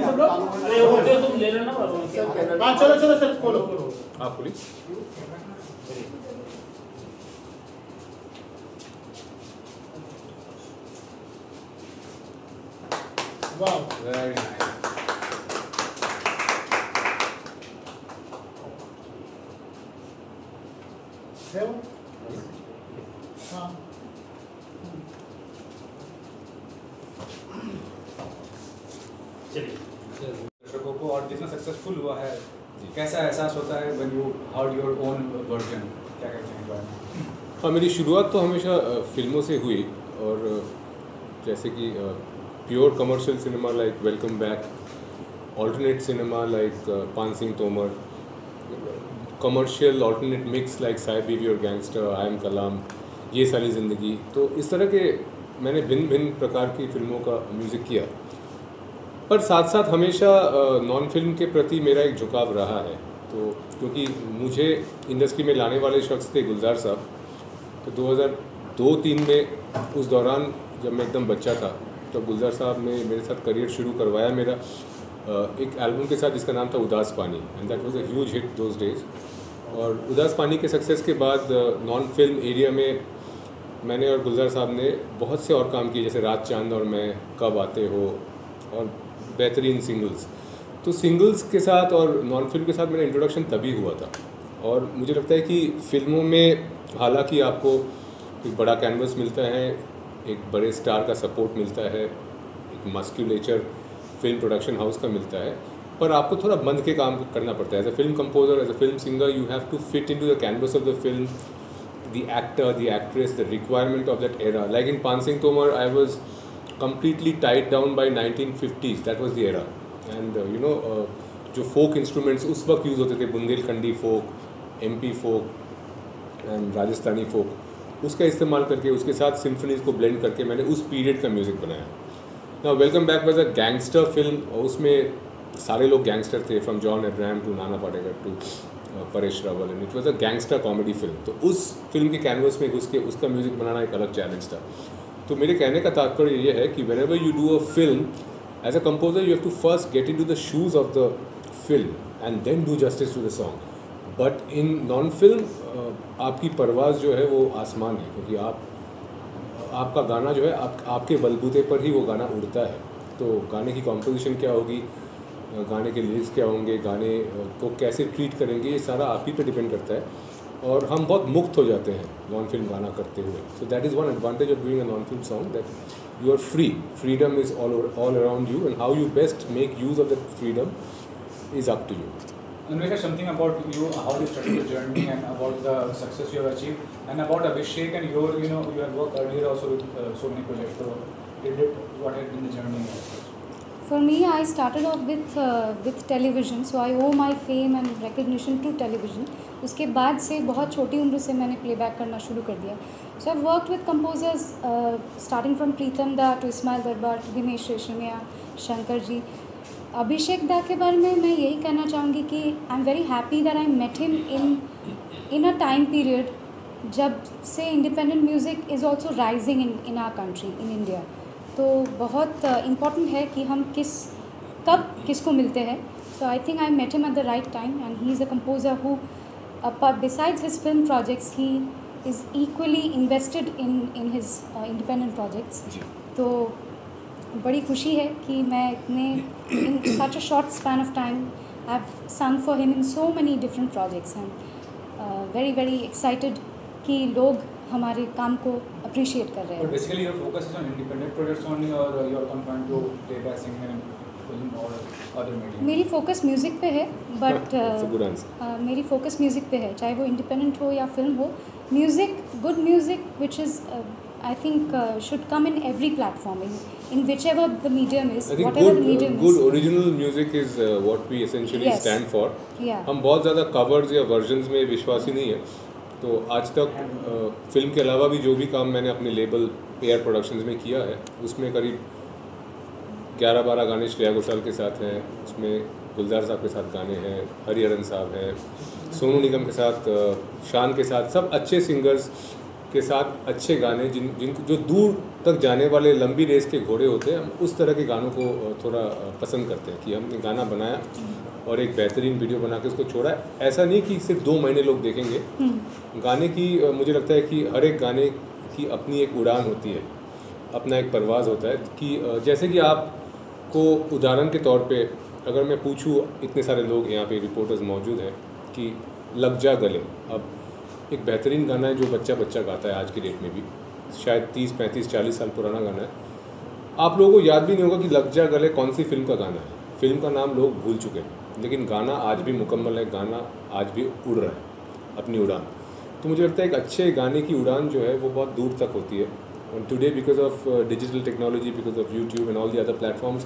सब लोग अरे वो जो तुम ले लेना हाँ चलो चलो सर खोलो। आप पुलिस वाह वेरी नाइस। है वो हाँ चलिए दर्शकों को और जितना सक्सेसफुल हुआ है कैसा एहसास होता है when you heard your own version, क्या कहते हैं इस बारे में? हाँ, मेरी शुरुआत तो हमेशा फिल्मों से हुई और जैसे कि pure commercial cinema like Welcome Back, alternate cinema like Paan Singh Tomar, commercial alternate mix like Sahib Biwi Aur gangster, I am कलाम, ये सारी ज़िंदगी। तो इस तरह के मैंने भिन्न भिन्न प्रकार की फिल्मों का म्यूज़िक किया, पर साथ साथ हमेशा नॉन फिल्म के प्रति मेरा एक झुकाव रहा है। तो क्योंकि मुझे इंडस्ट्री में लाने वाले शख्स थे गुलजार साहब, तो 2002-03 में उस दौरान जब मैं एकदम बच्चा था तो गुलजार साहब ने मेरे साथ करियर शुरू करवाया मेरा एक एल्बम के साथ जिसका नाम था उदास पानी, and that was a huge hit those days. और उदास पानी के सक्सेस के बाद नॉन फिल्म एरिया में मैंने और गुलजार साहब ने बहुत से और काम किए, जैसे रात चांद और मैं, कब आते हो, और बेहतरीन सिंगल्स। तो सिंगल्स के साथ और नॉन फिल्म के साथ मेरा इंट्रोडक्शन तभी हुआ था। और मुझे लगता है कि फिल्मों में हालांकि आपको एक बड़ा कैनवस मिलता है, एक बड़े स्टार का सपोर्ट मिलता है, एक मस्क्यूलेचर फिल्म प्रोडक्शन हाउस का मिलता है, पर आपको थोड़ा बंध के काम करना पड़ता है। As a film composer, as a film singer, you have to fit in to the canvas of the film, the actor, the actress, the requirement of that era. Like in Paan Singh Tomar I was completely tied down by 1950s, that was the era, and जो folk instruments उस वक्त use होते थे, Bundelkhandi folk, MP folk and Rajasthani folk, उसका इस्तेमाल करके उसके साथ सिम्फनीज़ को ब्लेंड करके मैंने उस पीरियड का म्यूज़िक बनाया। Now welcome back was a gangster film, और उसमें सारे लोग गैंगस्टर थे, from John Abraham to Nana Patekar to Paresh Rawal, and it was a gangster comedy film. तो उस फिल्म के कैनवस में घुस के उसका म्यूज़िक बनाना एक अलग चैलेंज था। तो मेरे कहने का तात्पर्य ये है कि whenever you do a film as a composer, you have to first get into the shoes of the film and then do justice to the song. But in non film आपकी परवाज़ जो है वो आसमान है, क्योंकि आपका गाना जो है आपके बलबूते पर ही वो गाना उड़ता है। तो गाने की कॉम्पोजिशन क्या होगी, गाने के लिरिक्स क्या होंगे, गाने को कैसे ट्रीट करेंगे, ये सारा आप ही पे डिपेंड करता है। और हम बहुत मुक्त हो जाते हैं नॉन फिल्म गाना करते हुए। So that is one advantage of doing a non film song, that you are free, freedom is all around you, and how you best make use of that freedom is up to you. Anvesha, something about you, how you started your journey, and about the success you have achieved, and about Abhishek and your, you have worked earlier also with so many projects. So, what had been the journey? For me, I started off with television, so I owe my fame and recognition to television. उसके बाद से बहुत छोटी उम्र से मैंने playback करना शुरू कर दिया. So I've worked with composers starting from Pritam Da to Ismail Darbar to Dinesh Reshamia, Shankar ji. अभिषेक दा के बारे में मैं यही कहना चाहूँगी कि I am very happy that I met him in a time period जब से independent music is also rising in our country, in India. तो बहुत इम्पॉर्टेंट है कि हम कब किसको मिलते हैं. So I think I met him at the right time, and he is a composer who besides his film projects he is equally invested in his independent projects. तो बड़ी खुशी है कि मैं in such a short span of time I have sung for him in so many different projects. And very very excited कि लोग हमारे काम को अप्रिशिएट कर रहे हैं. But basically your focus is on independent projects only, or you are confined to playback singing and film or other media? मेरी focus music पे है, but That's a good answer. मेरी फोकस म्यूज़िक पे है, चाहे वो इंडिपेंडेंट हो या फिल्म हो. Music, good music which is I think should come in every platform, in whichever the medium is, I think whatever the medium good is. original music is what we essentially Yes. stand for. Yeah. हम बहुत ज़्यादा covers या versions में विश्वासी नहीं है. तो आज तक फिल्म के अलावा भी जो भी काम मैंने अपने लेबल एयर प्रोडक्शंस में किया है, उसमें करीब 11-12 गाने श्रेया घोषाल के साथ हैं, उसमें गुलजार साहब के साथ गाने हैं, हरिहरन साहब हैं, सोनू निगम के साथ, शान के साथ, सब अच्छे सिंगर्स के साथ अच्छे गाने जिनको जो दूर तक जाने वाले लंबी रेस के घोड़े होते हैं, हम उस तरह के गानों को थोड़ा पसंद करते हैं कि हमने गाना बनाया और एक बेहतरीन वीडियो बना के उसको छोड़ा। ऐसा नहीं कि सिर्फ 2 महीने लोग देखेंगे। गाने की मुझे लगता है कि हर एक गाने की अपनी एक उड़ान होती है, अपना एक परवाज़ होता है कि जैसे कि आपको उदाहरण के तौर पे अगर मैं पूछूं, इतने सारे लोग यहाँ पे रिपोर्टर्स मौजूद हैं कि लग जा गले, अब एक बेहतरीन गाना है जो बच्चा बच्चा गाता है आज की डेट में भी, शायद 30, 35, 40 साल पुराना गाना है। आप लोगों को याद भी नहीं होगा कि लग जा गले कौन सी फिल्म का गाना है, फिल्म का नाम लोग भूल चुके हैं, लेकिन गाना आज भी मुकम्मल है, गाना आज भी उड़ रहा है अपनी उड़ान। तो मुझे लगता है एक अच्छे गाने की उड़ान जो है वो बहुत दूर तक होती है। And today, because of digital technology, because of YouTube and all the other platforms,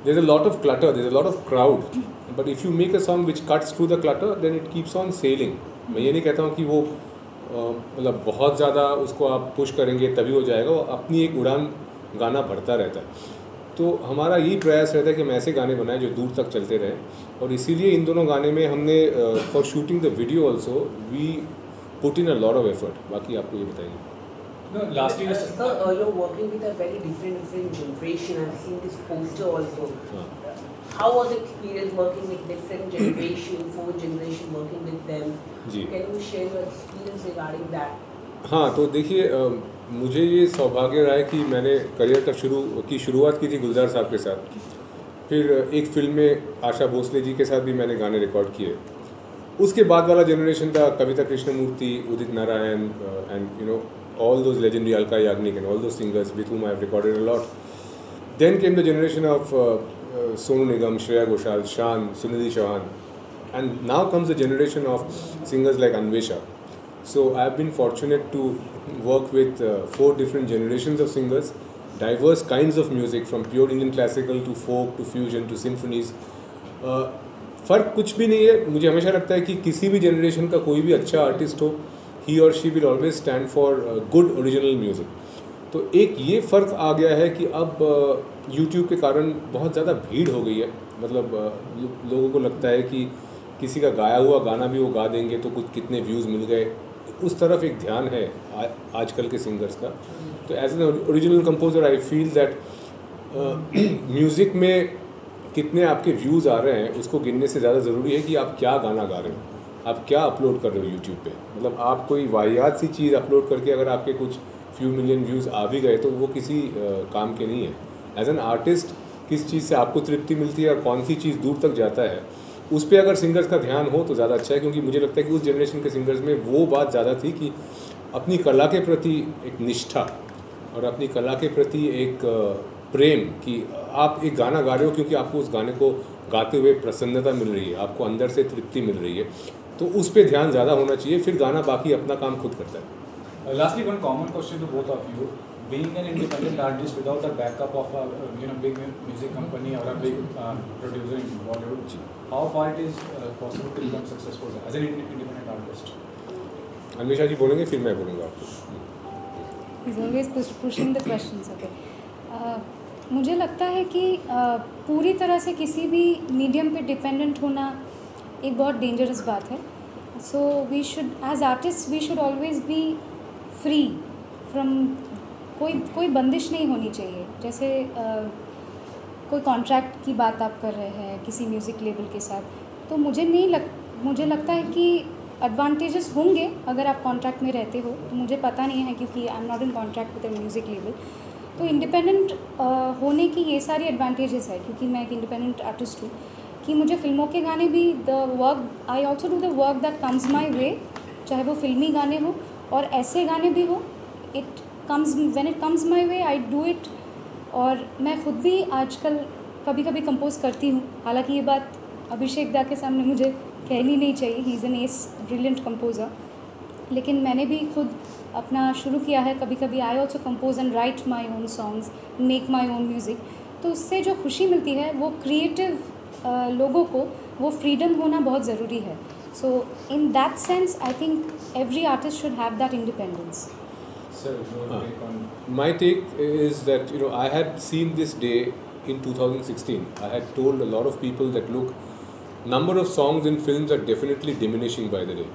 there's a lot of clutter, there's a lot of crowd. But if you make a song which cuts through the clutter, then it keeps on sailing. मैं ये नहीं कहता हूँ कि वो मतलब बहुत ज़्यादा उसको आप पुश करेंगे तभी हो जाएगा, वो अपनी एक उड़ान गाना बढ़ता रहता है। तो हमारा यही प्रयास रहता है कि हम ऐसे गाने बनाएं जो दूर तक चलते रहें, और इसीलिए इन दोनों गाने में हमने for shooting the video also we put in a lot of effort. बाकी आपको ये बताइए। No, lastly, Sir, you're working with a very different generation. I've seen this poster also. How was the experience working with different generation, 4 generation, working with them? Ji. Can you share your experience regarding that? हाँ, तो देखिए मुझे ये सौभाग्य रहा है कि मैंने करियर का शुरुआत की थी गुलजार साहब के साथ, फिर एक फिल्म में आशा भोसले जी के साथ भी मैंने गाने रिकॉर्ड किए। उसके बाद वाला जनरेशन था Kavita Krishnamurthy, Udit Narayan and you know all those legendary Alka Yagnik and all those singers with whom I have recorded a lot. Then came the generation of Sonu Nigam, Shreya Ghoshal, Shan, Sunidhi Chauhan, and now comes the generation of singers like Anvesha. So I have been fortunate to work with 4 different generations of singers, diverse kinds of music from pure Indian classical to folk to fusion to symphonies. फ़र्क कुछ भी नहीं है। मुझे हमेशा लगता है कि किसी भी जनरेशन का कोई भी अच्छा आर्टिस्ट हो, he or she will always stand for good original music. तो एक ये फ़र्क आ गया है कि अब YouTube के कारण बहुत ज़्यादा भीड़ हो गई है, मतलब लोगों को लगता है कि किसी का गाया हुआ गाना भी वो गा देंगे तो कुछ कितने व्यूज़ मिल गए, उस तरफ एक ध्यान है आजकल के सिंगर्स का। तो as an original composer I feel that music में कितने आपके व्यूज़ आ रहे हैं उसको गिनने से ज़्यादा ज़रूरी है कि आप क्या गाना गा रहे हो, आप क्या अपलोड कर रहे हो यूट्यूब पे। मतलब आप कोई वाहियात सी चीज़ अपलोड करके अगर आपके कुछ फ्यू मिलियन व्यूज़ आ भी गए तो वो किसी काम के नहीं है। एज एन आर्टिस्ट किस चीज़ से आपको तृप्ति मिलती है और कौन सी चीज़ दूर तक जाता है, उस पर अगर सिंगर्स का ध्यान हो तो ज़्यादा अच्छा है। क्योंकि मुझे लगता है कि उस जनरेशन के सिंगर्स में वो बात ज़्यादा थी कि अपनी कला के प्रति एक निष्ठा और अपनी कला के प्रति एक प्रेम, कि आप एक गाना गा रहे हो क्योंकि आपको उस गाने को गाते हुए प्रसन्नता मिल रही है, आपको अंदर से तृप्ति मिल रही है, तो उस पर ध्यान ज़्यादा होना चाहिए, फिर गाना बाकी अपना काम खुद करता है। Lastly, one common question to both of you: being an independent artist without the backup of a big music company or a big producer in Bollywood, how far it is possible to become successful as an independent artist? Anvesha जी बोलेंगे, फिर मैं बोलूँगा आपको। He's always pushing the questions. Okay. मुझे लगता है कि पूरी तरह से किसी भी मीडियम पे डिपेंडेंट होना एक बहुत डेंजरस बात है। So we should as artist we should always be free from कोई बंदिश नहीं होनी चाहिए। जैसे कोई कॉन्ट्रैक्ट की बात आप कर रहे हैं किसी म्यूज़िक लेबल के साथ, तो मुझे लगता है कि एडवांटेजेस होंगे अगर आप कॉन्ट्रैक्ट में रहते हो, तो मुझे पता नहीं है क्योंकि I am not in contract with a music label. तो इंडिपेंडेंट होने की ये सारी एडवांटेजेस है, क्योंकि मैं एक इंडिपेंडेंट आर्टिस्ट हूँ, कि मुझे फिल्मों के गाने भी I also do the work that comes my way, चाहे वो फिल्मी गाने हो और ऐसे गाने भी हो, when it comes my way I do it. और मैं खुद भी आजकल कभी कभी कंपोज करती हूँ, हालांकि ये बात अभिषेक दा के सामने मुझे कहनी नहीं चाहिए, he is an S brilliant composer, लेकिन मैंने भी खुद अपना शुरू किया है। कभी कभी I also compose and right my own songs, make my own music. तो उससे जो खुशी मिलती है वो क्रिएटिव लोगों को वो फ्रीडम होना बहुत ज़रूरी है। So in that sense I think every artist should have that independence. Sir, your take on... My take is that I had seen this day in 2016. I had told a lot of people that look, number of songs in films are definitely diminishing by the day.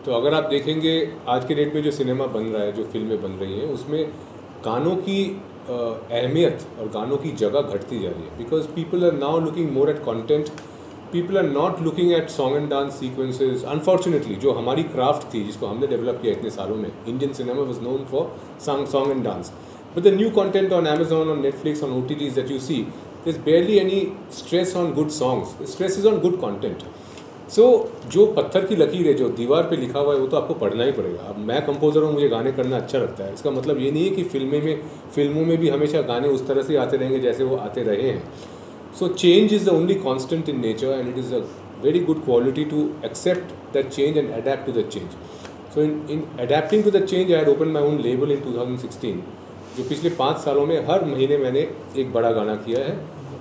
तो अगर आप देखेंगे आज के date में जो cinema बन रहा है, जो फिल्में बन रही हैं, उसमें गानों की अहमियत और गानों की जगह घटती जा रही है, because people are now looking more at content, people are not looking at song and dance sequences. Unfortunately जो हमारी क्राफ्ट थी, जिसको हमने डेवलप किया इतने सालों में, Indian cinema was known for song and dance, but the new content on Amazon, on Netflix, on OTTs that you see, there's barely any stress on good songs, the stress is on good content. सो जो पत्थर की लकीर है, जो दीवार पे लिखा हुआ है, वो तो आपको पढ़ना ही पड़ेगा। अब मैं कंपोज़र हूँ, मुझे गाने करना अच्छा लगता है, इसका मतलब ये नहीं है कि फिल्मों में भी हमेशा गाने उस तरह से आते रहेंगे जैसे वो आते रहे हैं। So change is the only constant in nature and it is a very good quality to accept that change and adapt to the change. So in adapting to the change I had open my own label in 2016, जो पिछले 5 सालों में हर महीने मैंने एक बड़ा गाना किया है,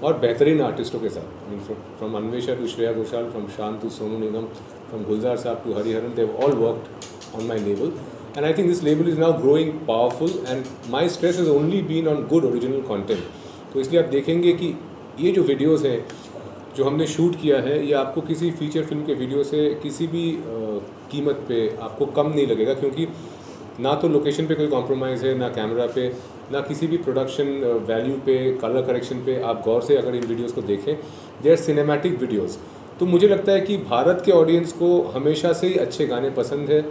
और बेहतरीन आर्टिस्टों के साथ, from Anvesha to Shreya Ghoshal, from Shaan to Sonu Nigam, from Gulzar Sahab to Hariharan, they have all worked on my label and I think this label is now growing powerful and my stress is only been on good original content. तो इसलिए आप देखेंगे कि ये जो videos हैं जो हमने शूट किया है, ये आपको किसी फीचर फिल्म के वीडियो से किसी भी कीमत पे आपको कम नहीं लगेगा, क्योंकि ना तो लोकेशन पे कोई कॉम्प्रोमाइज़ है, ना कैमरा पे, ना किसी भी प्रोडक्शन वैल्यू पे, कलर करेक्शन पे। आप गौर से अगर इन वीडियोस को देखें, दे आर सिनेमैटिक वीडियोस। तो मुझे लगता है कि भारत के ऑडियंस को हमेशा से ही अच्छे गाने पसंद है,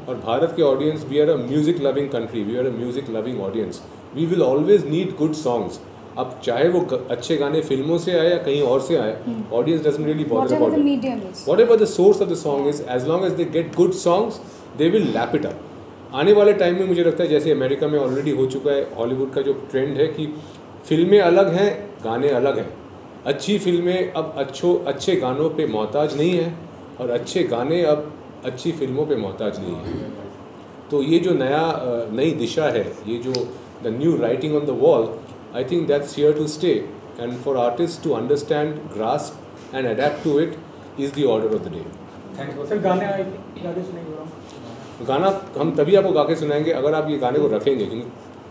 और भारत के audience, we are a music loving country, we are a music loving audience, we will always need good songs. अब चाहे वो अच्छे गाने फिल्मों से आए या कहीं और से आए, audience doesn't really bother about it, whatever the source of the song is, as long as they get good songs they will lap it up. आने वाले टाइम में मुझे लगता है जैसे अमेरिका में ऑलरेडी हो चुका है, हॉलीवुड का जो ट्रेंड है कि फिल्में अलग हैं, गाने अलग हैं। अच्छी फिल्में अब अच्छे गानों पे मोहताज नहीं है, और अच्छे गाने अब अच्छी फिल्मों पे मोहताज नहीं है। तो ये जो नई दिशा है, ये जो the new writing on the wall, I think that's here to stay, and for artist to understand, grasp and adapt to it is the order of the day. Sir गाने सुनाइए। गाना हम तभी आपको गा के सुनाएंगे अगर आप ये गाने को रखेंगे, क्योंकि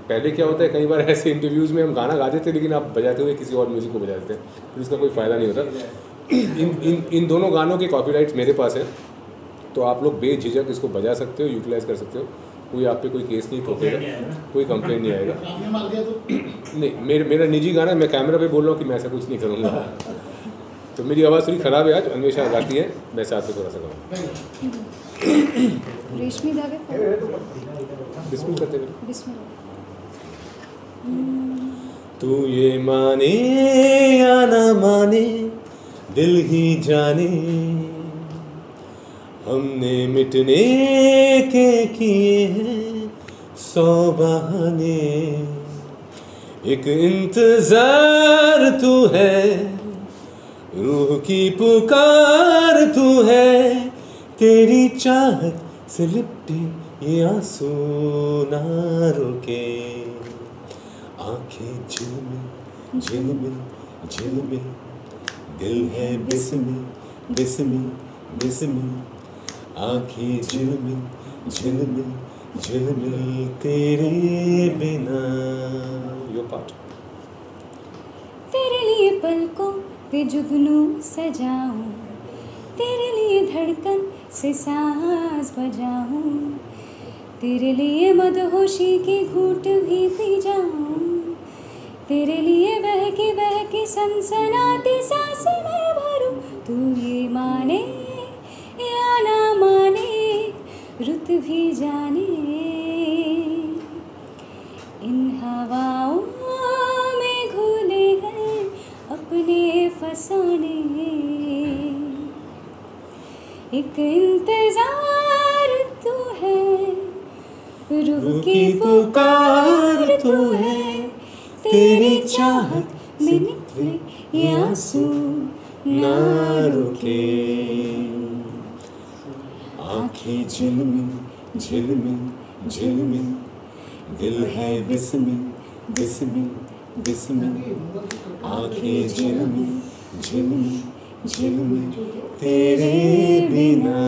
पहले क्या होता है, कई बार ऐसे इंटरव्यूज़ में हम गाना गाते थे लेकिन आप बजाते हुए किसी और म्यूज़िक को बजा देते हैं, फिर इसका कोई फ़ायदा नहीं होता। इन दोनों गानों के कॉपीराइट्स मेरे पास हैं, तो आप लोग बेझिझक इसको बजा सकते हो, यूटिलाइज़ कर सकते हो, कोई आप पे कोई केस नहीं ठोकेगा, कोई कंप्लेन नहीं आएगा। आपने मार दिया तो नहीं, मेरा निजी गाना है, मैं कैमरा पे बोल रहा हूँ कि मैं ऐसा कुछ नहीं करूँगा। तो मेरी आवाज़ थोड़ी ख़राब है आज, अन्वेषा गाती है, मैं साथ में थोड़ा सा गाऊँ। रेशमी धागे बिस्मिल करते हुए, बिस्मिल्लाह। तू ये माने या ना माने, दिल ही जाने, हमने मिटने के किए हैं 100 बहाने। एक इंतजार तू है, रूह की पुकार तू है, तेरी चाहत से लिपटे ये आंसू ना रुके। आंखें झिलमिल झिलमिल झिलमिल, दिल है बिस्मिल बिस्मिल बिस्मिल। आंखें झिलमिल झिलमिल झिलमिल, तेरे बिना। यो पार्ट तेरे लिए पलकों पे जुगनू सजाऊं, तेरे लिए धड़कन से सांस बजाऊं, तेरे लिए मदहोशी की घूंट भी पी जाऊं, तेरे लिए बहकी सनसनाती सांस मैं भरूं। तू ये माने या ना माने, रुत भी जाने इन हवाओं में घुले हैं अपने फसाने। एक इंतजार तू है, रूह की पुकार तू है, तेरी चाहत में निकले ये आंसू ना रुके। आंखें झिलमिल झिलमिल झिलमिल, दिल है बिस्मिल बिस्मिल बिस्मिल। आंखें झिलमिल झिलमिल झिलमिल, तेरे बिना।